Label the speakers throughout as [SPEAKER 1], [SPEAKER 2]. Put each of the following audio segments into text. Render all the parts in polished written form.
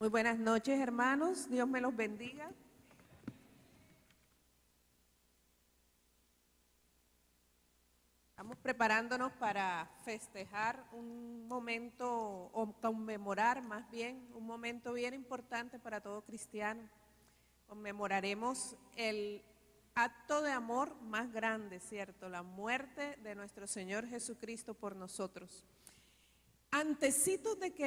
[SPEAKER 1] Muy buenas noches, hermanos. Dios me los bendiga. Estamos preparándonos para festejar un momento, o conmemorar más bien, un momento bien importante para todo cristiano. Conmemoraremos el acto de amor más grande, ¿cierto? La muerte de nuestro Señor Jesucristo por nosotros. Antecitos de que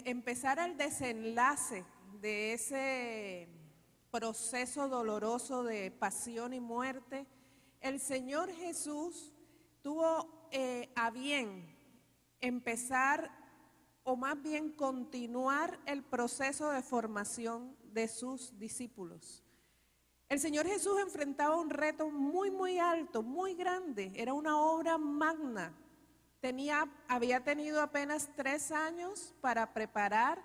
[SPEAKER 1] empezara el desenlace de ese proceso doloroso de pasión y muerte, el Señor Jesús tuvo a bien empezar, o más bien continuar el proceso de formación de sus discípulos. El Señor Jesús enfrentaba un reto muy alto, muy grande, era una obra magna. Había tenido apenas 3 años para preparar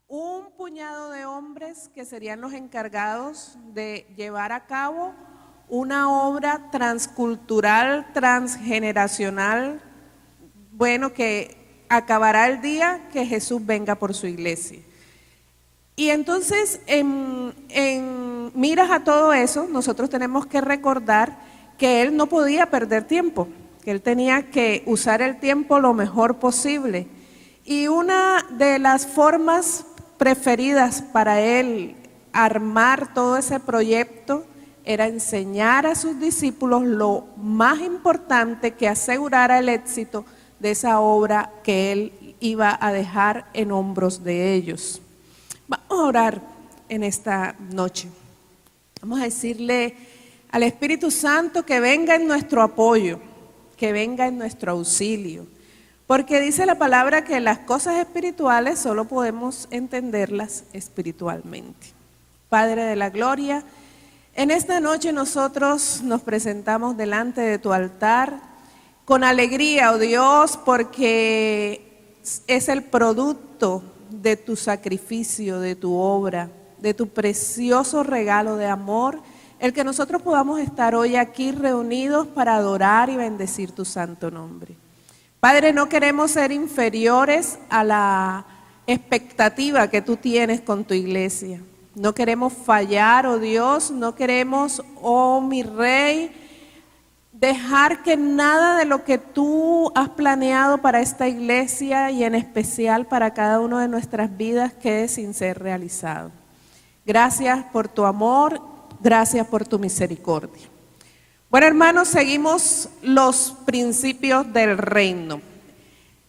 [SPEAKER 1] un puñado de hombres que serían los encargados de llevar a cabo una obra transcultural, transgeneracional, bueno, que acabará el día que Jesús venga por su iglesia. Y entonces, en miras a todo eso, nosotros tenemos que recordar que Él no podía perder tiempo, que Él tenía que usar el tiempo lo mejor posible. Y una de las formas preferidas para Él armar todo ese proyecto era enseñar a sus discípulos lo más importante que asegurara el éxito de esa obra que Él iba a dejar en hombros de ellos. Vamos a orar en esta noche. Vamos a decirle al Espíritu Santo que venga en nuestro apoyo, que venga en nuestro auxilio, porque dice la palabra que las cosas espirituales solo podemos entenderlas espiritualmente. Padre de la gloria, en esta noche nosotros nos presentamos delante de tu altar con alegría, oh Dios, porque es el producto de tu sacrificio, de tu obra, de tu precioso regalo de amor, el que nosotros podamos estar hoy aquí reunidos para adorar y bendecir tu santo nombre. Padre, no queremos ser inferiores a la expectativa que tú tienes con tu iglesia. No queremos fallar, oh Dios, no queremos, oh mi Rey, dejar que nada de lo que tú has planeado para esta iglesia y en especial para cada una de nuestras vidas quede sin ser realizado. Gracias por tu amor, gracias por tu misericordia. Bueno, hermanos, seguimos los principios del reino.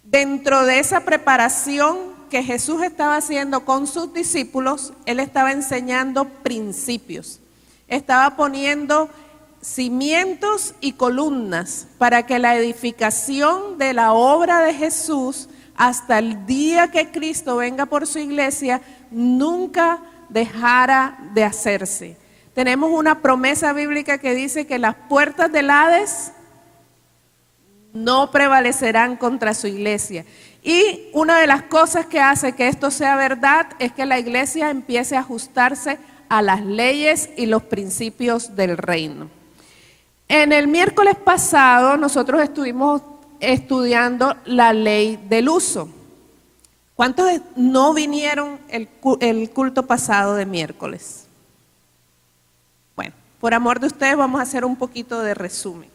[SPEAKER 1] Dentro de esa preparación que Jesús estaba haciendo con sus discípulos, Él estaba enseñando principios. Estaba poniendo cimientos y columnas para que la edificación de la obra de Jesús hasta el día que Cristo venga por su iglesia nunca dejara de hacerse. Tenemos una promesa bíblica que dice que las puertas del Hades no prevalecerán contra su iglesia. Y una de las cosas que hace que esto sea verdad es que la iglesia empiece a ajustarse a las leyes y los principios del reino. En el miércoles pasado nosotros estuvimos estudiando la ley del uso. ¿Cuántos no vinieron el culto pasado de miércoles? Bueno, por amor de ustedes vamos a hacer un poquito de resumen.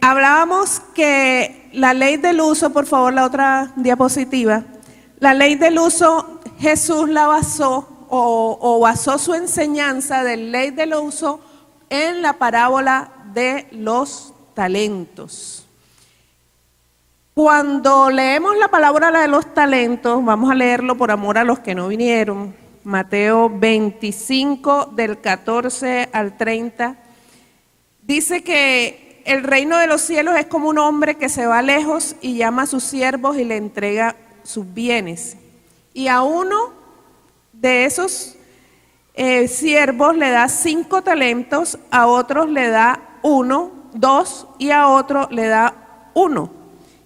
[SPEAKER 1] Hablábamos que la ley del uso, por favor la otra diapositiva, la ley del uso Jesús la basó o basó su enseñanza de ley del uso en la parábola de los talentos. Cuando leemos la parábola de los talentos, vamos a leerlo por amor a los que no vinieron, Mateo 25 del 14 al 30, dice que el reino de los cielos es como un hombre que se va lejos y llama a sus siervos y le entrega sus bienes. Y a uno de esos siervos le da 5 talentos, a otros le da 1, 2 y a otro le da 1.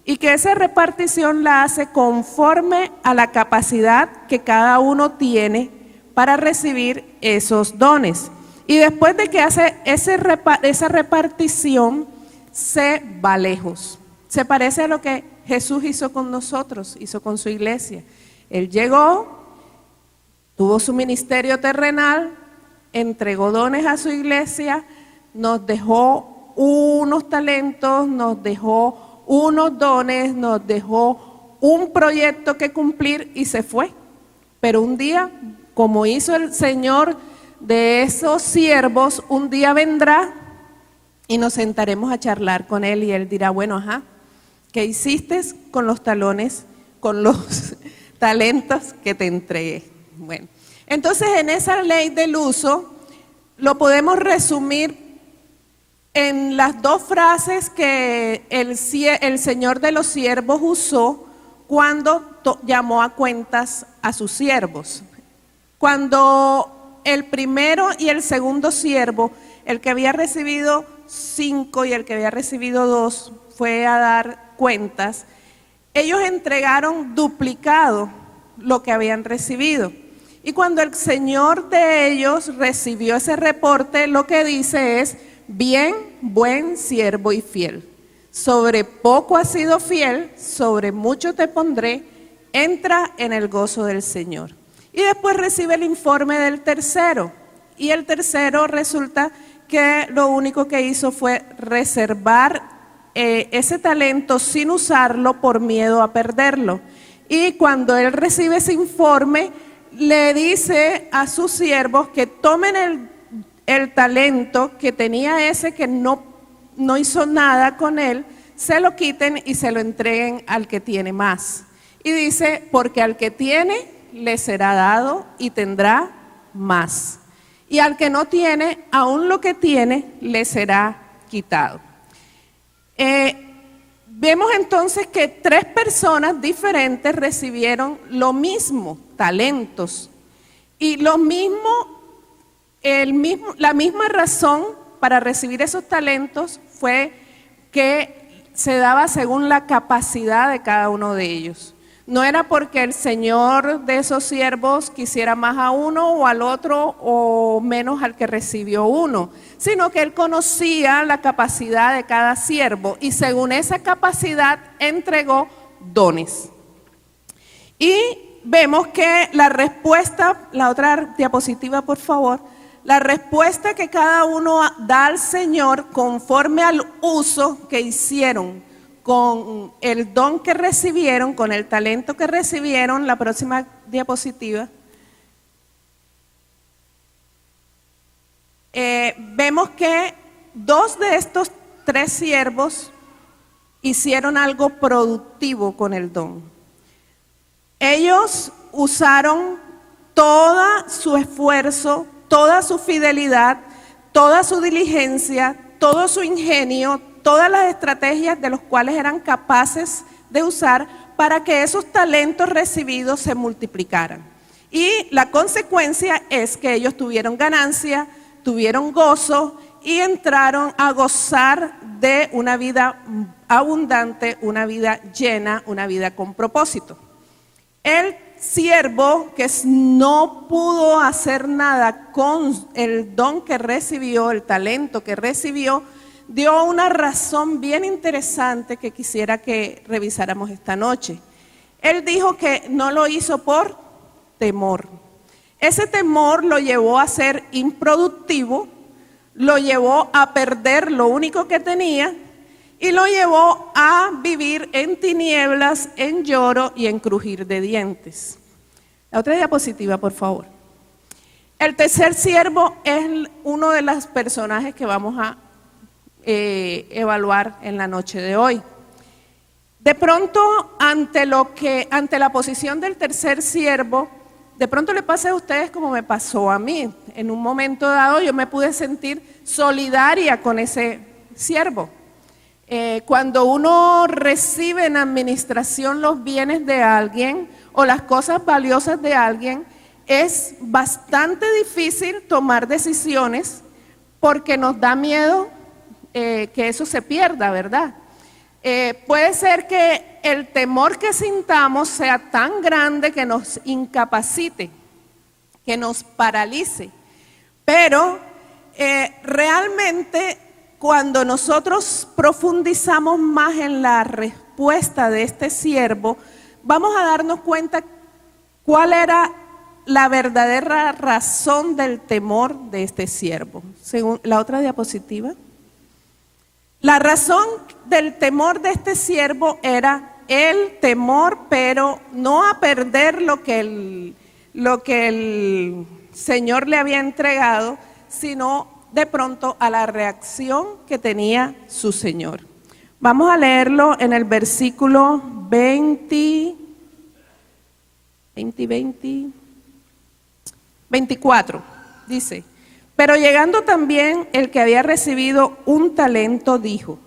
[SPEAKER 1] Y que esa repartición la hace conforme a la capacidad que cada uno tiene para recibir esos dones. Y después de que hace esa repartición, se va lejos. Se parece a lo que Jesús hizo con nosotros, hizo con su iglesia. Él llegó, tuvo su ministerio terrenal, entregó dones a su iglesia, nos dejó unos talentos, nos dejó unos dones, nos dejó un proyecto que cumplir y se fue. Pero un día, como hizo el Señor de esos siervos, un día vendrá y nos sentaremos a charlar con Él y Él dirá, bueno, ajá, ¿qué hiciste con los talentos que te entregué? Bueno, entonces en esa ley del uso lo podemos resumir en las dos frases que el Señor de los siervos usó cuando llamó a cuentas a sus siervos. Cuando el primero y el segundo siervo, el que había recibido 5 y el que había recibido 2, fue a dar cuentas, ellos entregaron duplicado lo que habían recibido. Y cuando el Señor de ellos recibió ese reporte, lo que dice es, bien, buen siervo y fiel. Sobre poco has sido fiel, sobre mucho te pondré, entra en el gozo del Señor. Y después recibe el informe del tercero. Y el tercero resulta que lo único que hizo fue reservar ese talento sin usarlo por miedo a perderlo. Y cuando él recibe ese informe, le dice a sus siervos que tomen el talento que tenía ese que no hizo nada con él, se lo quiten y se lo entreguen al que tiene más. Y dice, porque al que tiene le será dado y tendrá más. Y al que no tiene, aún lo que tiene le será quitado. Vemos entonces que 3 personas diferentes recibieron lo mismo, talentos. Y la misma razón para recibir esos talentos fue que se daba según la capacidad de cada uno de ellos. No era porque el Señor de esos siervos quisiera más a uno o al otro o menos al que recibió uno, sino que Él conocía la capacidad de cada siervo y según esa capacidad entregó dones. Y vemos que la respuesta, la otra diapositiva por favor, la respuesta que cada uno da al Señor conforme al uso que hicieron con el don que recibieron, con el talento que recibieron. La próxima diapositiva. Vemos que 2 de estos 3 siervos hicieron algo productivo con el don. Ellos usaron todo su esfuerzo, toda su fidelidad, toda su diligencia, todo su ingenio, todas las estrategias de los cuales eran capaces de usar para que esos talentos recibidos se multiplicaran. Y la consecuencia es que ellos tuvieron ganancia, tuvieron gozo y entraron a gozar de una vida abundante, una vida llena, una vida con propósito. El siervo que no pudo hacer nada con el don que recibió, el talento que recibió, dio una razón bien interesante que quisiera que revisáramos esta noche. Él dijo que no lo hizo por temor. Ese temor lo llevó a ser improductivo, lo llevó a perder lo único que tenía y lo llevó a vivir en tinieblas, en lloro y en crujir de dientes. La otra diapositiva, por favor. El tercer siervo es uno de los personajes que vamos a evaluar en la noche de hoy. De pronto, ante la posición del tercer siervo, de pronto le pasa a ustedes como me pasó a mí. En un momento dado yo me pude sentir solidaria con ese siervo. Cuando uno recibe en administración los bienes de alguien o las cosas valiosas de alguien, es bastante difícil tomar decisiones porque nos da miedo que eso se pierda, ¿verdad? Puede ser que el temor que sintamos sea tan grande que nos incapacite, que nos paralice, pero realmente cuando nosotros profundizamos más en la respuesta de este siervo, vamos a darnos cuenta ¿Cuál era la verdadera razón del temor de este siervo? Según la otra diapositiva. La razón del temor de este siervo era el temor, pero no a perder lo que el Señor le había entregado, sino de pronto a la reacción que tenía su Señor. Vamos a leerlo en el versículo 24. Dice: pero llegando también el que había recibido un talento, dijo: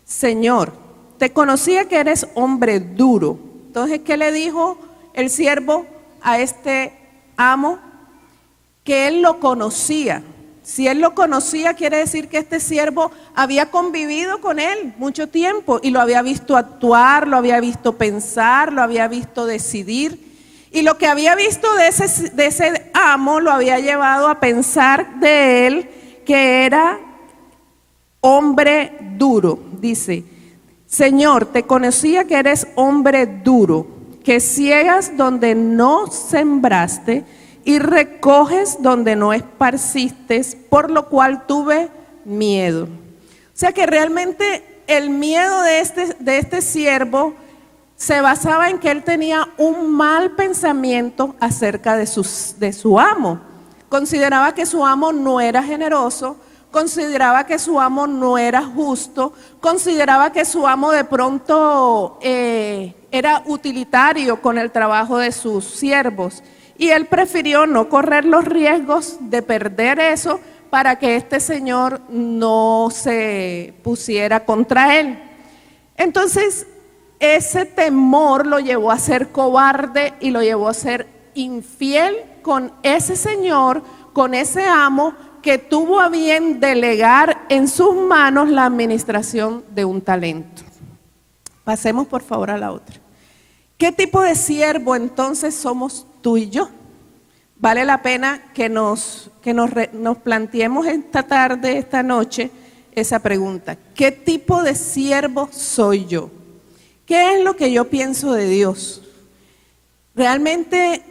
[SPEAKER 1] Señor, te conocía que eres hombre duro. Entonces, ¿qué le dijo el siervo a este amo? Que él lo conocía. Si él lo conocía, quiere decir que este siervo había convivido con él mucho tiempo y lo había visto actuar, lo había visto pensar, lo había visto decidir. Y lo que había visto de ese amo lo había llevado a pensar de él que era hombre duro. Dice: Señor, te conocía que eres hombre duro, que ciegas donde no sembraste y recoges donde no esparciste, por lo cual tuve miedo. O sea que realmente el miedo de este siervo se basaba en que él tenía un mal pensamiento acerca de su amo. Consideraba que su amo no era generoso, consideraba que su amo no era justo, consideraba que su amo de pronto era utilitario con el trabajo de sus siervos. Y él prefirió no correr los riesgos de perder eso para que este señor no se pusiera contra él. Entonces, ese temor lo llevó a ser cobarde y lo llevó a ser infiel con ese señor, con ese amo que tuvo a bien delegar en sus manos la administración de un talento. Pasemos por favor a la otra. ¿Qué tipo de siervo entonces somos tú y yo? Vale la pena que nos planteemos esta tarde, esta noche, esa pregunta. ¿Qué tipo de siervo soy yo? ¿Qué es lo que yo pienso de Dios? ¿Realmente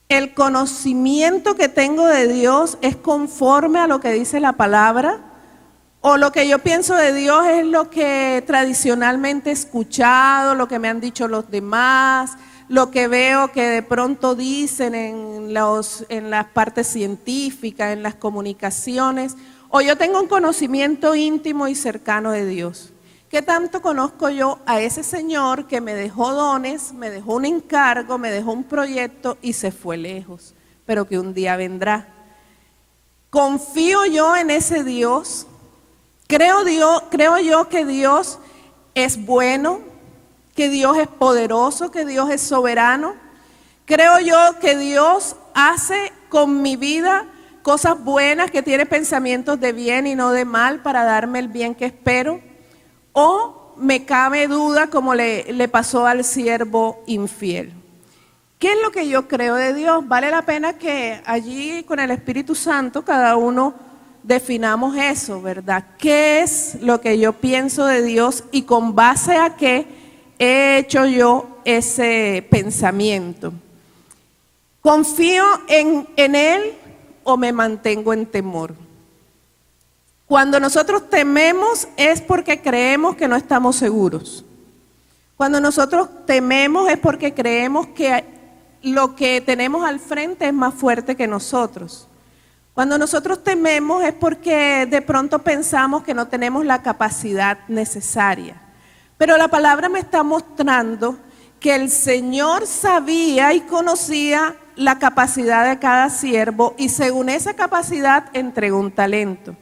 [SPEAKER 1] el conocimiento que tengo de Dios es conforme a lo que dice la palabra? ¿O lo que yo pienso de Dios es lo que tradicionalmente he escuchado, lo que me han dicho los demás, lo que veo que de pronto dicen en las partes científicas, en las comunicaciones? ¿O yo tengo un conocimiento íntimo y cercano de Dios? ¿Qué tanto conozco yo a ese Señor que me dejó dones, me dejó un encargo, me dejó un proyecto y se fue lejos, pero que un día vendrá? ¿Confío yo en ese Dios? ¿Creo yo que Dios es bueno, que Dios es poderoso, que Dios es soberano? ¿Creo yo que Dios hace con mi vida cosas buenas, que tiene pensamientos de bien y no de mal para darme el bien que espero? ¿O me cabe duda como le pasó al siervo infiel? ¿Qué es lo que yo creo de Dios? Vale la pena que allí con el Espíritu Santo cada uno definamos eso, ¿verdad? ¿Qué es lo que yo pienso de Dios y con base a qué he hecho yo ese pensamiento? ¿Confío en Él o me mantengo en temor? Cuando nosotros tememos es porque creemos que no estamos seguros. Cuando nosotros tememos es porque creemos que lo que tenemos al frente es más fuerte que nosotros. Cuando nosotros tememos es porque de pronto pensamos que no tenemos la capacidad necesaria. Pero la palabra me está mostrando que el Señor sabía y conocía la capacidad de cada siervo y según esa capacidad entregó un talento.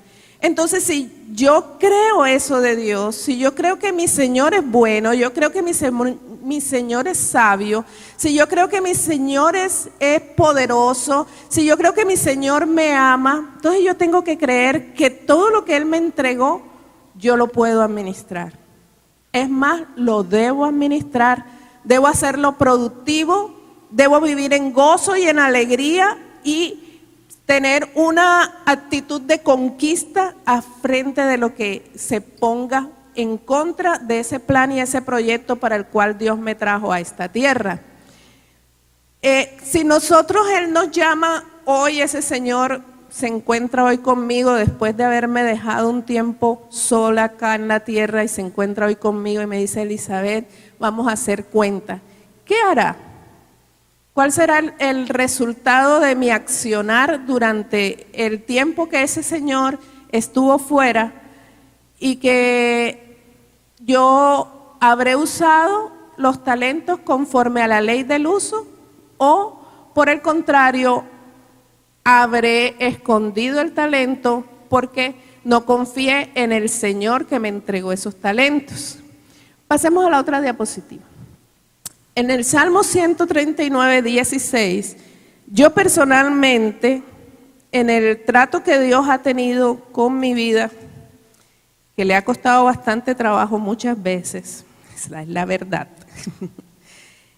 [SPEAKER 1] Entonces, si yo creo eso de Dios, si yo creo que mi Señor es bueno, yo creo que mi Señor es sabio, si yo creo que mi Señor es poderoso, si yo creo que mi Señor me ama, entonces yo tengo que creer que todo lo que Él me entregó, yo lo puedo administrar. Es más, lo debo administrar, debo hacerlo productivo, debo vivir en gozo y en alegría y tener una actitud de conquista a frente de lo que se ponga en contra de ese plan y ese proyecto para el cual Dios me trajo a esta tierra. Si nosotros, Él nos llama hoy, ese Señor se encuentra hoy conmigo después de haberme dejado un tiempo sola acá en la tierra y se encuentra hoy conmigo y me dice: Elizabeth, vamos a hacer cuenta. ¿Qué hará? ¿Cuál será el resultado de mi accionar durante el tiempo que ese Señor estuvo fuera y que yo habré usado los talentos conforme a la ley del uso, o por el contrario habré escondido el talento porque no confié en el Señor que me entregó esos talentos? Pasemos a la otra diapositiva. En el Salmo 139, 16, yo personalmente, en el trato que Dios ha tenido con mi vida, que le ha costado bastante trabajo muchas veces, esa es la verdad.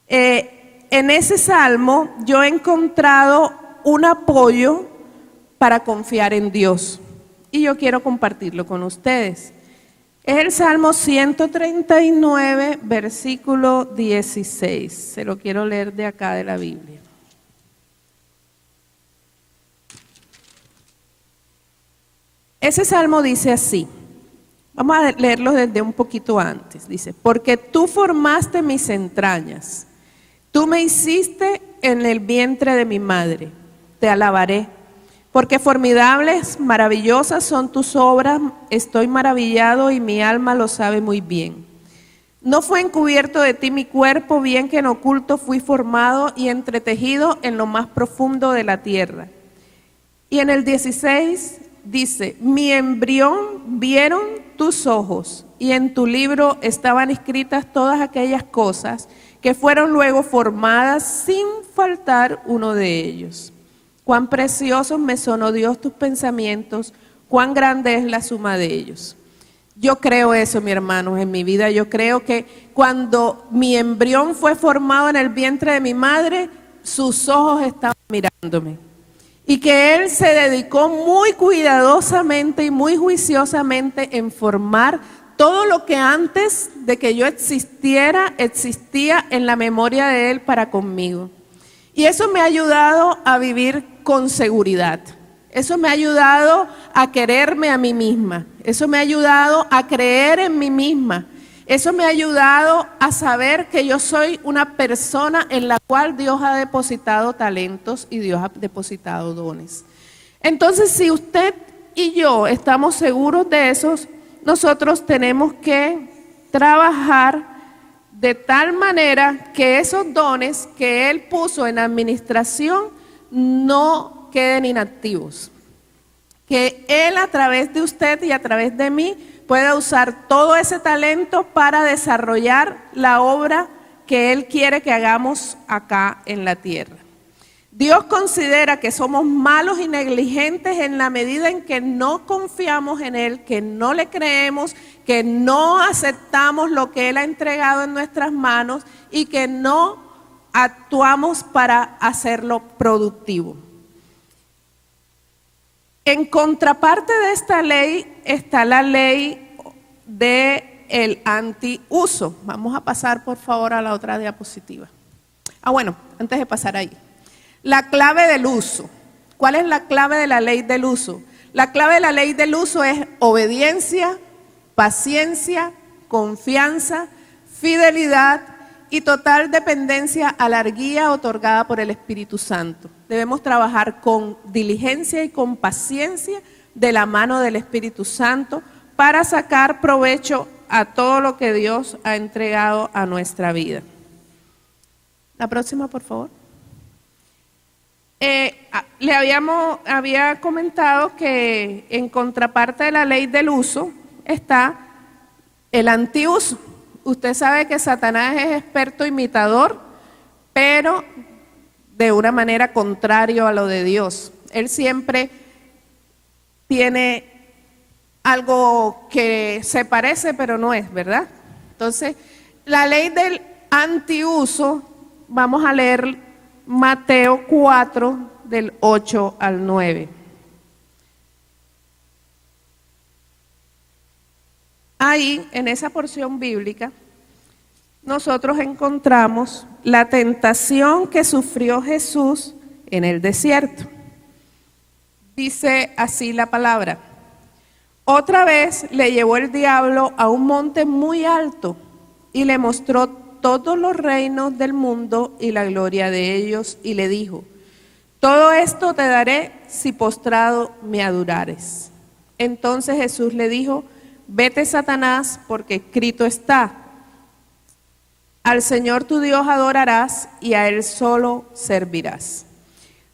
[SPEAKER 1] En ese salmo yo he encontrado un apoyo para confiar en Dios y yo quiero compartirlo con ustedes. Es el Salmo 139, versículo 16. Se lo quiero leer de acá de la Biblia. Ese salmo dice así. Vamos a leerlo desde un poquito antes. Dice: porque tú formaste mis entrañas, tú me hiciste en el vientre de mi madre, te alabaré. Porque formidables, maravillosas son tus obras, estoy maravillado y mi alma lo sabe muy bien. No fue encubierto de ti mi cuerpo, bien que en oculto fui formado y entretejido en lo más profundo de la tierra. Y en el 16 dice: mi embrión vieron tus ojos y en tu libro estaban escritas todas aquellas cosas que fueron luego formadas sin faltar uno de ellos. Cuán preciosos me son, oh Dios, tus pensamientos, cuán grande es la suma de ellos. Yo creo eso, mi hermano, en mi vida. Yo creo que cuando mi embrión fue formado en el vientre de mi madre, sus ojos estaban mirándome. Y que Él se dedicó muy cuidadosamente y muy juiciosamente en formar todo lo que antes de que yo existiera, existía en la memoria de Él para conmigo. Y eso me ha ayudado a vivir con seguridad. Eso me ha ayudado a quererme a mí misma. Eso me ha ayudado a creer en mí misma. Eso me ha ayudado a saber que yo soy una persona en la cual Dios ha depositado talentos y Dios ha depositado dones. Entonces, si usted y yo estamos seguros de eso, nosotros tenemos que trabajar de tal manera que esos dones que Él puso en administración no queden inactivos. Que Él, a través de usted y a través de mí, pueda usar todo ese talento para desarrollar la obra que Él quiere que hagamos acá en la tierra. Dios considera que somos malos y negligentes en la medida en que no confiamos en Él, que no le creemos, que no aceptamos lo que Él ha entregado en nuestras manos y que no actuamos para hacerlo productivo. En contraparte de esta ley está la ley del antiuso. Vamos a pasar, por favor, a la otra diapositiva. Bueno, antes de pasar ahí. La clave del uso. ¿Cuál es la clave de la ley del uso? La clave de la ley del uso es obediencia, paciencia, confianza, fidelidad y total dependencia a la guía otorgada por el Espíritu Santo. Debemos trabajar con diligencia y con paciencia de la mano del Espíritu Santo para sacar provecho a todo lo que Dios ha entregado a nuestra vida. La próxima, por favor. Había comentado que en contraparte de la ley del uso está el antiuso. Usted sabe que Satanás es experto imitador, pero de una manera contraria a lo de Dios. Él siempre tiene algo que se parece, pero no es, ¿verdad? Entonces, la ley del antiuso, vamos a leer Mateo 4, del 8 al 9. Ahí, en esa porción bíblica, nosotros encontramos la tentación que sufrió Jesús en el desierto. Dice así la palabra: otra vez le llevó el diablo a un monte muy alto y le mostró todos los reinos del mundo y la gloria de ellos, y le dijo: todo esto te daré si postrado me adorares. Entonces Jesús le dijo: vete, Satanás, porque escrito está: al Señor tu Dios adorarás y a Él solo servirás.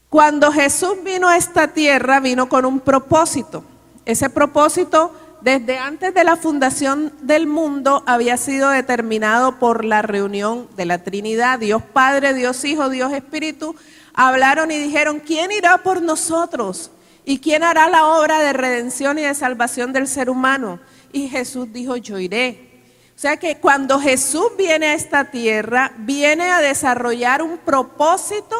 [SPEAKER 1] Cuando Jesús vino a esta tierra, vino con un propósito. Ese propósito, desde antes de la fundación del mundo, había sido determinado por la reunión de la Trinidad. Dios Padre, Dios Hijo, Dios Espíritu, hablaron y dijeron: ¿quién irá por nosotros? ¿Y quién hará la obra de redención y de salvación del ser humano? Y Jesús dijo: yo iré. O sea que cuando Jesús viene a esta tierra, viene a desarrollar un propósito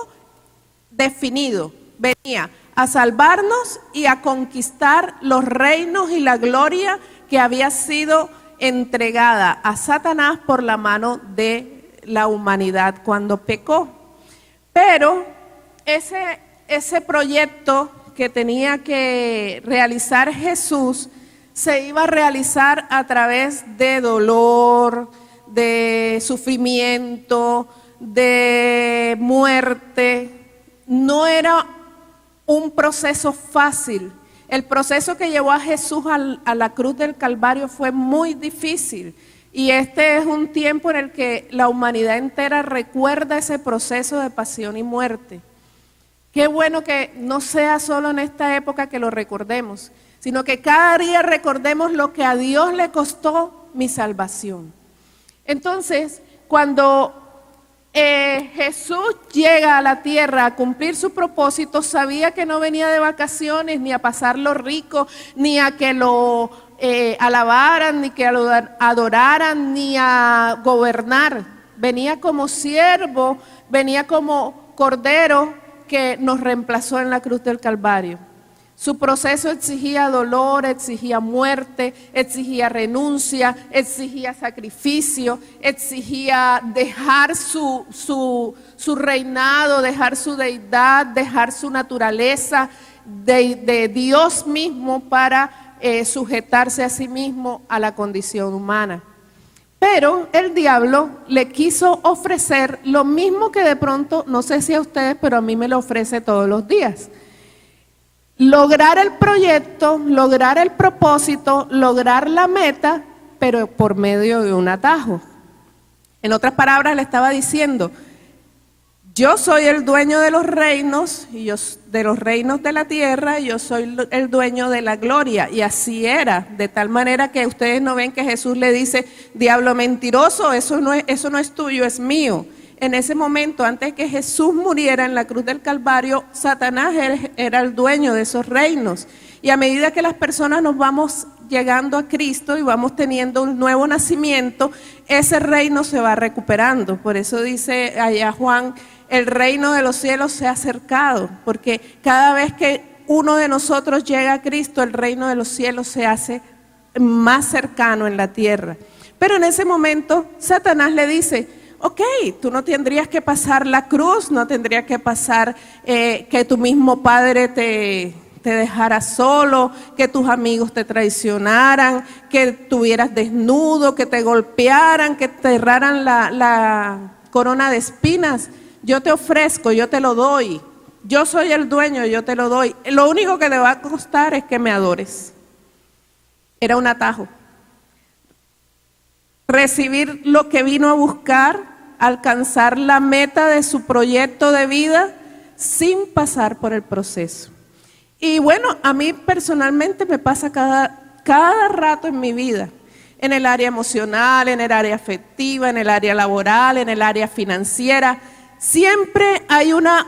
[SPEAKER 1] definido. Venía a salvarnos y a conquistar los reinos y la gloria que había sido entregada a Satanás por la mano de la humanidad cuando pecó. Pero ese proyecto que tenía que realizar Jesús se iba a realizar a través de dolor, de sufrimiento, de muerte. No era un proceso fácil. El proceso que llevó a Jesús a la cruz del Calvario fue muy difícil. Y este es un tiempo en el que la humanidad entera recuerda ese proceso de pasión y muerte. Qué bueno que no sea solo en esta época que lo recordemos, sino que cada día recordemos lo que a Dios le costó mi salvación. Entonces, cuando Jesús llega a la tierra a cumplir su propósito, sabía que no venía de vacaciones, ni a pasarlo rico, ni a que lo alabaran, ni que lo adoraran, ni a gobernar. Venía como siervo, venía como cordero que nos reemplazó en la cruz del Calvario. Su proceso exigía dolor, exigía muerte, exigía renuncia, exigía sacrificio, exigía dejar su reinado, dejar su deidad, dejar su naturaleza de Dios mismo para sujetarse a sí mismo a la condición humana. Pero el diablo le quiso ofrecer lo mismo que de pronto, no sé si a ustedes, pero a mí me lo ofrece todos los días. Lograr el proyecto, lograr el propósito, lograr la meta, pero por medio de un atajo. En otras palabras, le estaba diciendo: yo soy el dueño de los reinos, de los reinos de la tierra, y yo soy el dueño de la gloria. Y así era, de tal manera que ustedes no ven que Jesús le dice: diablo mentiroso, eso no es tuyo, es mío. En ese momento, antes que Jesús muriera en la cruz del Calvario, Satanás era el dueño de esos reinos. Y a medida que las personas nos vamos llegando a Cristo y vamos teniendo un nuevo nacimiento, ese reino se va recuperando. Por eso dice allá Juan: el reino de los cielos se ha acercado, porque cada vez que uno de nosotros llega a Cristo, el reino de los cielos se hace más cercano en la tierra. Pero en ese momento, Satanás le dice: ok, tú no tendrías que pasar la cruz, no tendrías que pasar que tu mismo padre te dejara solo, que tus amigos te traicionaran, que estuvieras desnudo, que te golpearan, que te erraran la corona de espinas. Yo te ofrezco, yo te lo doy. Yo soy el dueño, yo te lo doy. Lo único que te va a costar es que me adores. Era un atajo. Recibir lo que vino a buscar, alcanzar la meta de su proyecto de vida sin pasar por el proceso. Y bueno, a mí personalmente me pasa cada rato en mi vida, en el área emocional, en el área afectiva, en el área laboral, en el área financiera. Siempre hay una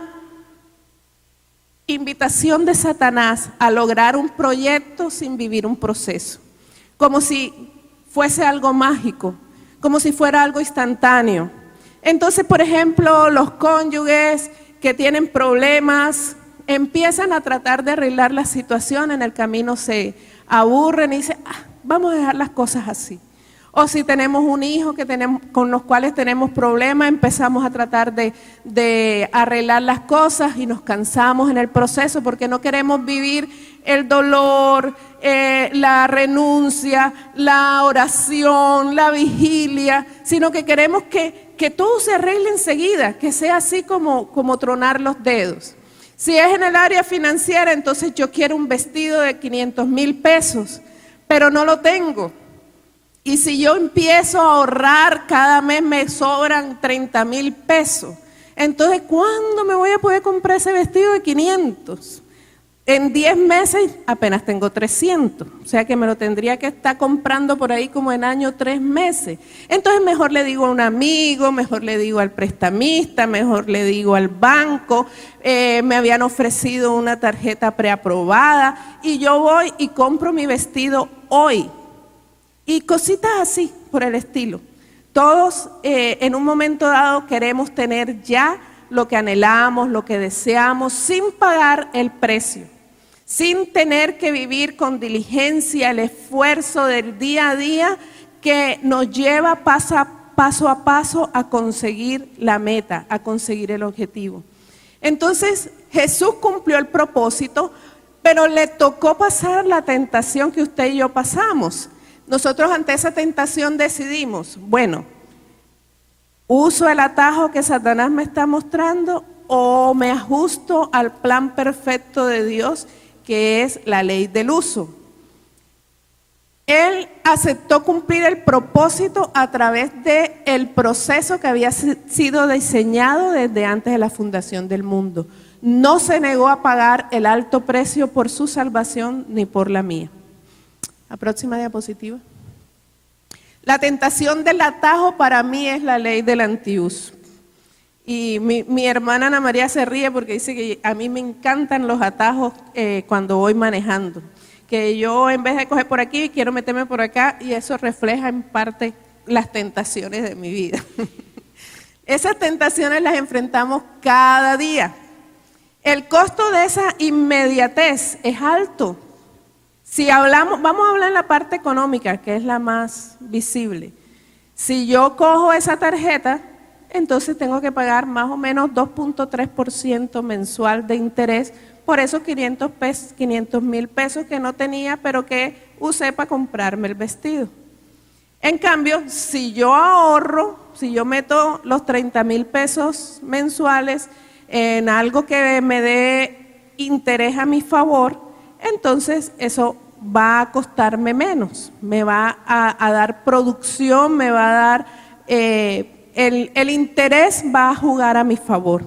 [SPEAKER 1] invitación de Satanás a lograr un proyecto sin vivir un proceso, como si fuese algo mágico, como si fuera algo instantáneo. Entonces, por ejemplo, los cónyuges que tienen problemas empiezan a tratar de arreglar la situación, en el camino se aburren y dicen: vamos a dejar las cosas así. O si tenemos un hijo con los cuales tenemos problemas, empezamos a tratar de arreglar las cosas y nos cansamos en el proceso porque no queremos vivir el dolor, la renuncia, la oración, la vigilia, sino que queremos que todo se arregle enseguida, que sea así como tronar los dedos. Si es en el área financiera, entonces yo quiero un vestido de 500,000 pesos, pero no lo tengo. Y si yo empiezo a ahorrar, cada mes me sobran 30,000 pesos. Entonces, ¿cuándo me voy a poder comprar ese vestido de 500? En 10 meses apenas tengo 300. O sea que me lo tendría que estar comprando por ahí como en año 3 meses. Entonces, mejor le digo a un amigo, mejor le digo al prestamista, mejor le digo al banco. Me habían ofrecido una tarjeta preaprobada y yo voy y compro mi vestido hoy. Y cositas así, por el estilo. Todos en un momento dado queremos tener ya lo que anhelamos, lo que deseamos, sin pagar el precio, sin tener que vivir con diligencia el esfuerzo del día a día que nos lleva paso a paso a conseguir la meta, a conseguir el objetivo. Entonces Jesús cumplió el propósito, pero le tocó pasar la tentación que usted y yo pasamos. Nosotros ante esa tentación decidimos, bueno, ¿uso el atajo que Satanás me está mostrando o me ajusto al plan perfecto de Dios, que es la ley del uso? Él aceptó cumplir el propósito a través del proceso que había sido diseñado desde antes de la fundación del mundo. No se negó a pagar el alto precio por su salvación ni por la mía. La próxima diapositiva. La tentación del atajo para mí es la ley del antiuso. Y mi hermana Ana María se ríe porque dice que a mí me encantan los atajos cuando voy manejando. Que yo en vez de coger por aquí, quiero meterme por acá y eso refleja en parte las tentaciones de mi vida. Esas tentaciones las enfrentamos cada día. El costo de esa inmediatez es alto. Si hablamos, vamos a hablar en la parte económica, que es la más visible. Si yo cojo esa tarjeta, entonces tengo que pagar más o menos 2.3% mensual de interés por esos 500,000 pesos que no tenía, pero que usé para comprarme el vestido. En cambio, si yo ahorro, si yo meto los 30,000 pesos mensuales en algo que me dé interés a mi favor, entonces eso va a costarme menos, me va a dar producción, me va a dar, el interés va a jugar a mi favor.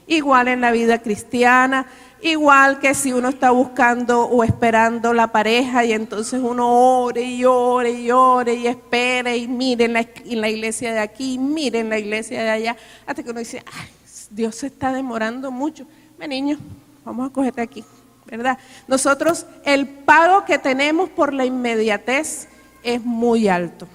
[SPEAKER 1] Igual en la vida cristiana, igual que si uno está buscando o esperando la pareja y entonces uno ore y ore y ore y espera y mire en la iglesia de aquí, mire en la iglesia de allá, hasta que uno dice, ay, Dios se está demorando mucho. Ven niño, vamos a cogerte aquí, ¿verdad? Nosotros, el pago que tenemos por la inmediatez es muy alto.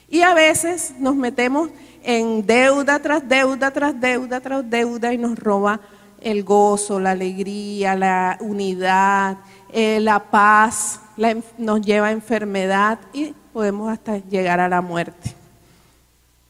[SPEAKER 1] Y a veces nos metemos en deuda tras deuda, tras deuda, tras deuda y nos roba el gozo, la alegría, la unidad, la paz, nos lleva a enfermedad y podemos hasta llegar a la muerte.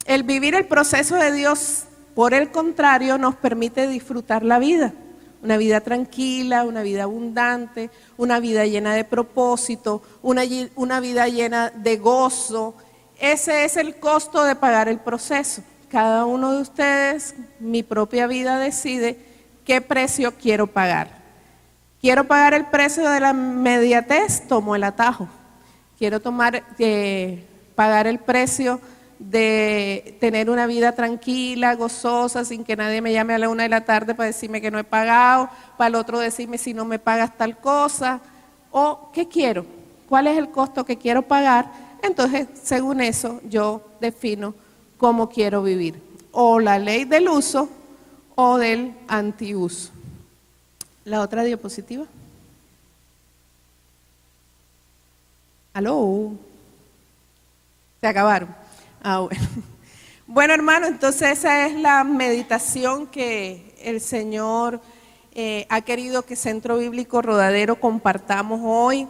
[SPEAKER 1] El vivir el proceso de Dios, por el contrario, nos permite disfrutar la vida. Una vida tranquila, una vida abundante, una vida llena de propósito, una vida llena de gozo. Ese es el costo de pagar el proceso. Cada uno de ustedes, mi propia vida decide qué precio quiero pagar. Quiero pagar el precio de la inmediatez, tomo el atajo. Quiero pagar el precio de tener una vida tranquila, gozosa, sin que nadie me llame a la 1 de la tarde para decirme que no he pagado, para el otro decirme si no me pagas tal cosa, o ¿qué quiero? ¿Cuál es el costo que quiero pagar? Entonces, según eso, yo defino cómo quiero vivir, o la ley del uso o del antiuso. La otra diapositiva. ¿Aló? Se acabaron. Bueno. Bueno, hermano, entonces esa es la meditación que el Señor ha querido que Centro Bíblico Rodadero compartamos hoy.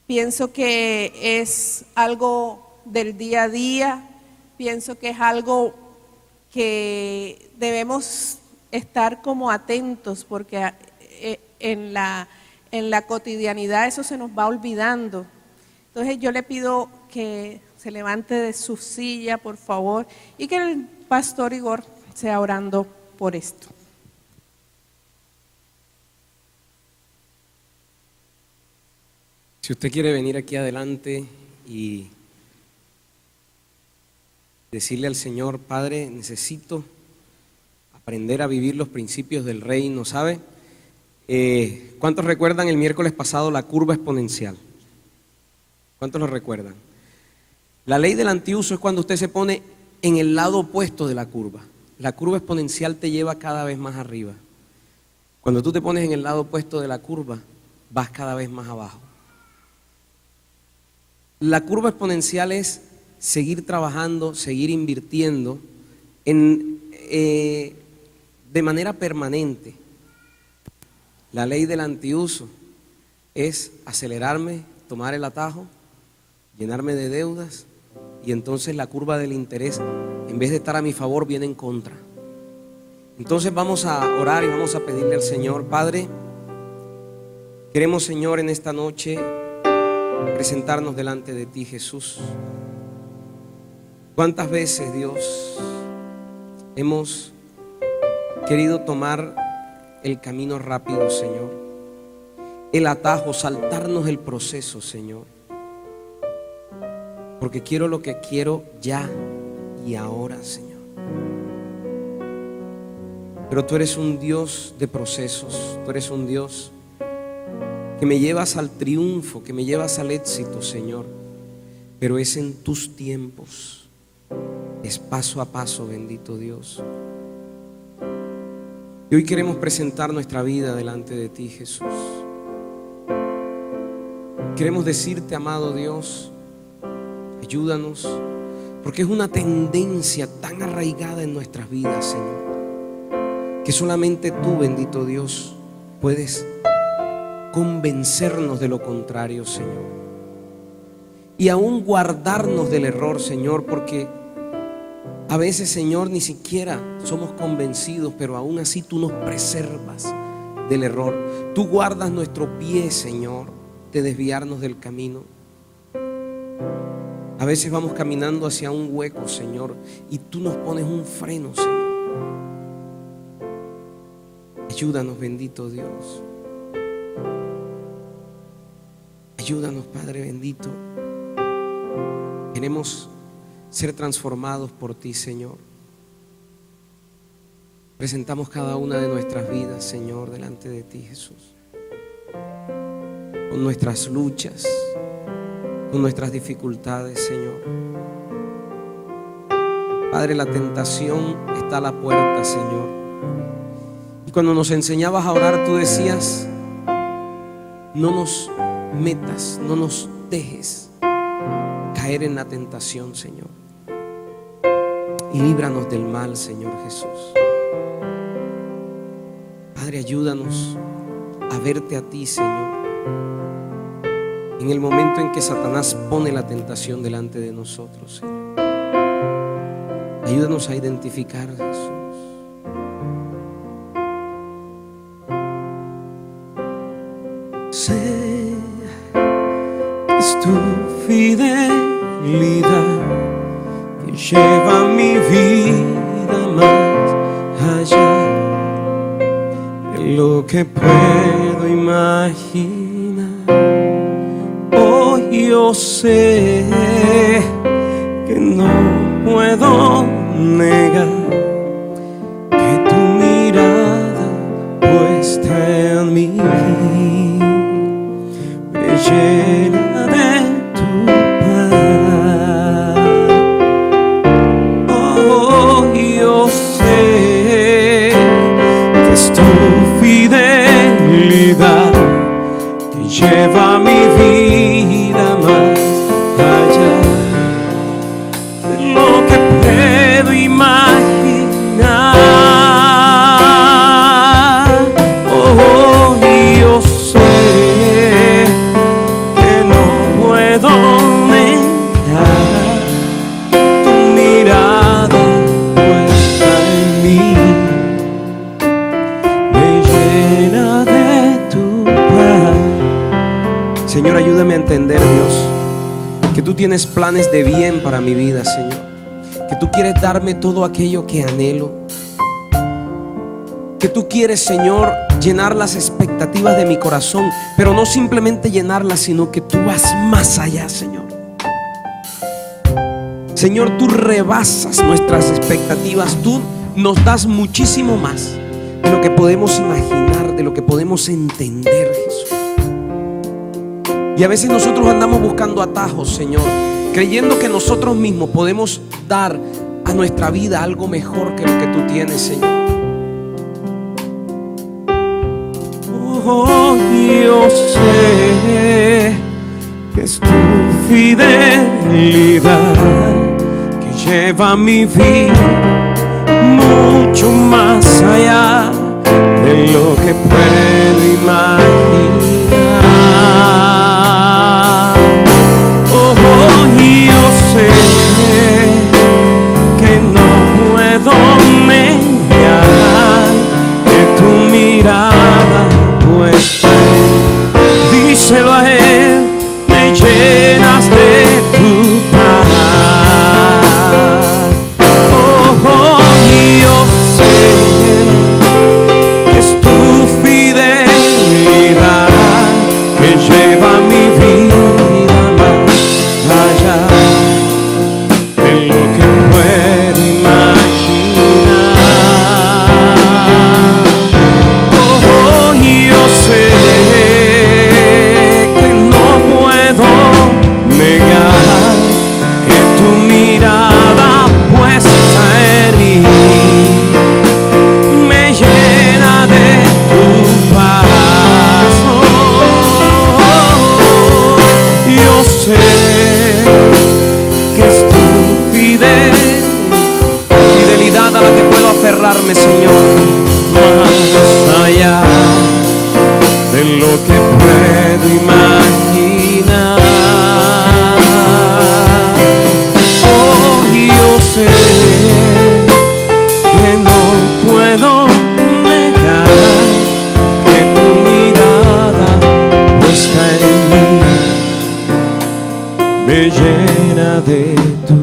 [SPEAKER 1] Pienso que es algo del día a día. Pienso que es algo que debemos estar como atentos, porque en la cotidianidad eso se nos va olvidando. Entonces yo le pido que se levante de su silla, por favor, y que el pastor Igor sea orando por esto.
[SPEAKER 2] Si usted quiere venir aquí adelante y decirle al Señor: Padre, necesito aprender a vivir los principios del reino, ¿sabe? ¿Cuántos recuerdan el miércoles pasado la curva exponencial? ¿Cuántos lo recuerdan? La ley del antiuso es cuando usted se pone en el lado opuesto de la curva. La curva exponencial te lleva cada vez más arriba. Cuando tú te pones en el lado opuesto de la curva, vas cada vez más abajo. La curva exponencial es seguir trabajando, seguir invirtiendo de manera permanente. La ley del antiuso es acelerarme, tomar el atajo, llenarme de deudas, y entonces la curva del interés, en vez de estar a mi favor, viene en contra. Entonces vamos a orar y vamos a pedirle al Señor: Padre, queremos, Señor, en esta noche presentarnos delante de ti, Jesús. ¿Cuántas veces, Dios, hemos querido tomar el camino rápido, Señor? El atajo, saltarnos el proceso, Señor. Porque quiero lo que quiero ya y ahora, Señor. Pero tú eres un Dios de procesos, tú eres un Dios que me llevas al triunfo, que me llevas al éxito, Señor. Pero es en tus tiempos, es paso a paso, bendito Dios. Y hoy queremos presentar nuestra vida delante de ti, Jesús. Queremos decirte, amado Dios, ayúdanos, porque es una tendencia tan arraigada en nuestras vidas, Señor, que solamente tú, bendito Dios, puedes convencernos de lo contrario, Señor, y aún guardarnos del error, Señor, porque a veces, Señor, ni siquiera somos convencidos, pero aún así tú nos preservas del error. Tú guardas nuestro pie, Señor, de desviarnos del camino. A veces vamos caminando hacia un hueco, Señor, y tú nos pones un freno, Señor. Ayúdanos, bendito Dios. Ayúdanos, Padre bendito. Queremos ser transformados por ti, Señor. Presentamos cada una de nuestras vidas, Señor, delante de ti, Jesús, con nuestras luchas, con nuestras dificultades, Señor. Padre, la tentación está a la puerta, Señor. Y cuando nos enseñabas a orar, tú decías: no nos metas, no nos dejes caer en la tentación, Señor, y líbranos del mal, Señor Jesús. Padre, ayúdanos a verte a ti, Señor, en el momento en que Satanás pone la tentación delante de nosotros, Señor. Ayúdanos a identificar, Jesús.
[SPEAKER 3] Sé que es tu fidelidad que lleva mi vida más allá de lo que puedo imaginar. Hoy yo sé que no puedo negar que tu mirada puesta en mí me llena de tu paz. Hoy yo sé que es tu fidelidad que lleva mi vida más allá de lo que puedo imaginar. Hoy yo sé que no puedo negar llena de tu paz.
[SPEAKER 2] Señor, ayúdame a entender, Dios, que tú tienes planes de bien para mi vida, Señor. Que tú quieres darme todo aquello que anhelo. Que tú quieres, Señor, llenar las expectativas de mi corazón, pero no simplemente llenarlas, sino que tú vas más allá, Señor. Señor, tú rebasas nuestras expectativas. Tú nos das muchísimo más de lo que podemos imaginar, de lo que podemos entender, Jesús. Y a veces nosotros andamos buscando atajos, Señor, creyendo que nosotros mismos podemos dar a nuestra vida algo mejor que lo que tú tienes, Señor.
[SPEAKER 3] Oh, yo sé que es tu fidelidad que lleva mi vida mucho más allá de lo que puedo imaginar. Oh, yo sé que no puedo negar que tu mirada puesta, díselo a él, me llenas de tu paz. Oh, yo sé que es tu fidelidad que lleva mi vida más allá de lo que puedo imaginar. Oh, yo sé que no puedo negar que tu mirada puesta en mí me llena de tu paz. Oh, yo sé que es tu fidelidad a la que puedo aferrarme, Señor, más allá de lo que puedo imaginar. Oh, yo sé que no puedo negar que tu mirada puesta en mí me llena de tu.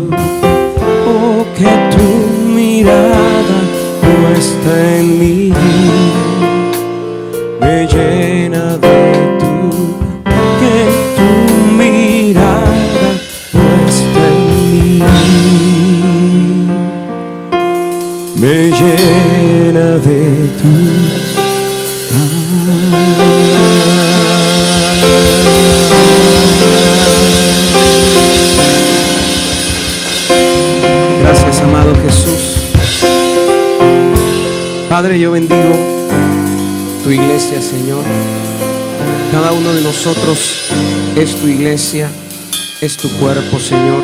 [SPEAKER 3] Oh, que tu mirada puesta en mí me llena de tu. Que tu mirada puesta en mí me llena de tu
[SPEAKER 2] Gracias, amado Jesús. Padre, yo bendigo tu iglesia, Señor. Cada uno de nosotros es tu iglesia, es tu cuerpo, Señor.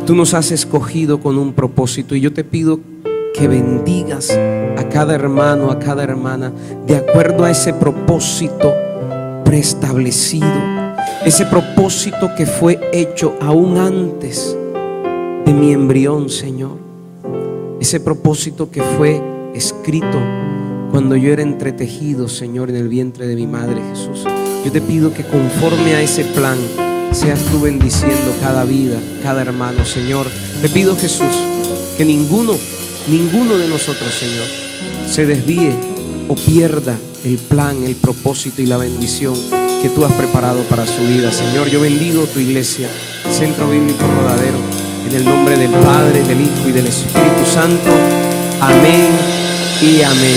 [SPEAKER 2] Tú nos has escogido con un propósito y yo te pido que bendigas a cada hermano, a cada hermana, de acuerdo a ese propósito preestablecido, ese propósito que fue hecho aún antes de mi embrión, Señor. Ese propósito que fue escrito cuando yo era entretejido, Señor, en el vientre de mi madre, Jesús. Yo te pido que conforme a ese plan seas tú bendiciendo cada vida, cada hermano, Señor. Te pido, Jesús, que ninguno de nosotros, Señor, se desvíe o pierda el plan, el propósito y la bendición que tú has preparado para su vida, Señor. Yo bendigo tu iglesia, Centro Bíblico Rodadero, en el nombre del Padre, del Hijo y del Espíritu Santo. Amén y amén.